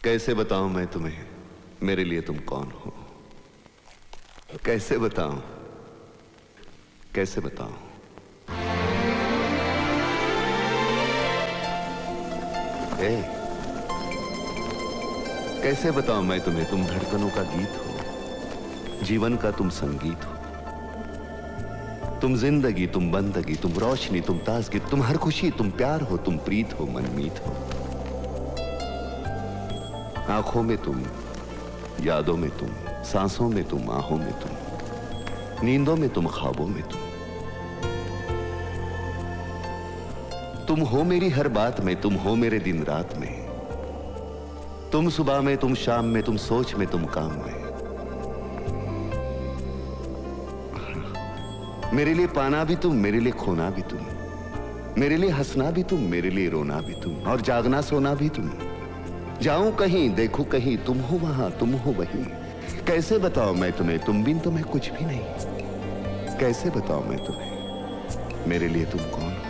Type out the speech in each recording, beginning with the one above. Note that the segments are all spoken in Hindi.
कैसे बताऊं मैं तुम्हें मेरे लिए तुम कौन हो? कैसे बताऊं, कैसे बताऊं? कैसे बताऊं मैं तुम्हें? तुम धड़कनों का गीत हो, जीवन का तुम संगीत हो, तुम जिंदगी, तुम बंदगी, तुम रोशनी, तुम ताजगी, तुम हर खुशी, तुम प्यार हो, तुम प्रीत हो, मनमीत हो। आंखों में तुम, यादों में तुम, सांसों में तुम, आहों में तुम, नींदों में तुम, ख्वाबों में तुम हो मेरी हर बात में, तुम हो मेरे दिन रात में, तुम सुबह में, तुम शाम में, तुम सोच में, तुम काम में। मेरे लिए पाना भी तुम, मेरे लिए खोना भी तुम, मेरे लिए हंसना भी तुम, मेरे लिए रोना भी तुम, और जागना सोना भी तुम। जाऊं कहीं, देखूं कहीं, तुम हो वहां, तुम हो वहीं। कैसे बताऊं मैं तुम्हें, तुम बिन तो मैं कुछ भी नहीं। कैसे बताऊं मैं तुम्हें मेरे लिए तुम कौन हो?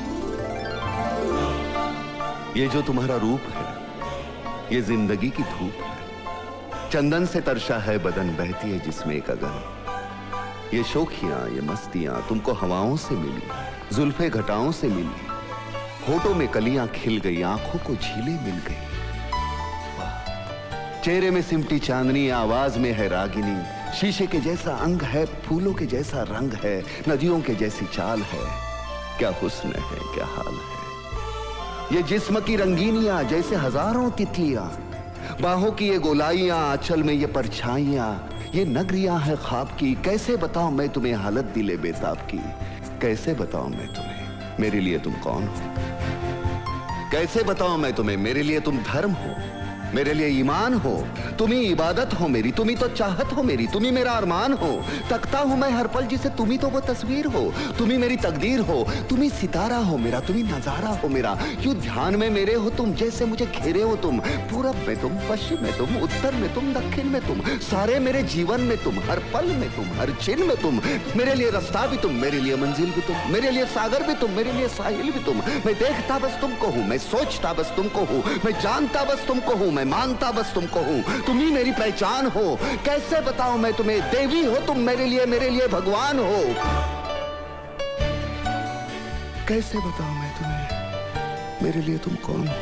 ये जो तुम्हारा रूप है, ये जिंदगी की धूप है, चंदन से तरशा है बदन, बहती है जिसमें एक अगन। ये शोखियां, ये मस्तियां तुमको हवाओं से मिली, जुल्फे घटाओं से मिली, होठों में कलियां खिल गई, आंखों को झीलें मिल गई। चेहरे में सिमटी चांदनी, आवाज में है रागिनी, शीशे के जैसा अंग है, फूलों के जैसा रंग है, नदियों के जैसी चाल है। क्या हुस्न है, क्या हाल है। ये जिस्म की रंगीनियां जैसे हजारों तितलियां, बाहों की ये गोलाइयां, आंचल में ये परछाइयां, ये नगरियां है ख्वाब की। कैसे बताऊं मैं तुम्हें हालत दिले बेताब की? कैसे बताऊं मैं तुम्हें मेरे लिए तुम कौन हो? कैसे बताऊं मैं तुम्हें मेरे लिए तुम धर्म हो, मेरे लिए ईमान हो, तुम ही इबादत हो मेरी, तुम ही तो चाहत हो मेरी, तुम ही मेरा अरमान हो। तकता हूं मैं हर पल जिसे, तुम ही तो वो तस्वीर हो, तुम ही मेरी तकदीर हो, तुम ही सितारा हो मेरा, तुम ही नजारा हो मेरा। यूं ध्यान में मेरे हो तुम, जैसे मुझे घेरे हो तुम, पूरब में तुम, पश्चिम में तुम, उत्तर में तुम, दक्षिण में तुम, सारे मेरे जीवन में तुम, हर पल में तुम, हर क्षण में तुम। मेरे लिए रास्ता भी तुम, मेरे लिए मंजिल भी तुम, मेरे लिए सागर भी तुम, मेरे लिए साहिल भी तुम। मैं देखता बस तुमको हूं, मैं सोचता बस तुमको हूं, मैं जानता बस तुमको हूं, मैं मानता बस तुमको हूं। तुम ही मेरी पहचान हो। कैसे बताऊं मैं तुम्हें, देवी हो तुम मेरे लिए भगवान हो। कैसे बताऊं मैं तुम्हें मेरे लिए तुम कौन हो?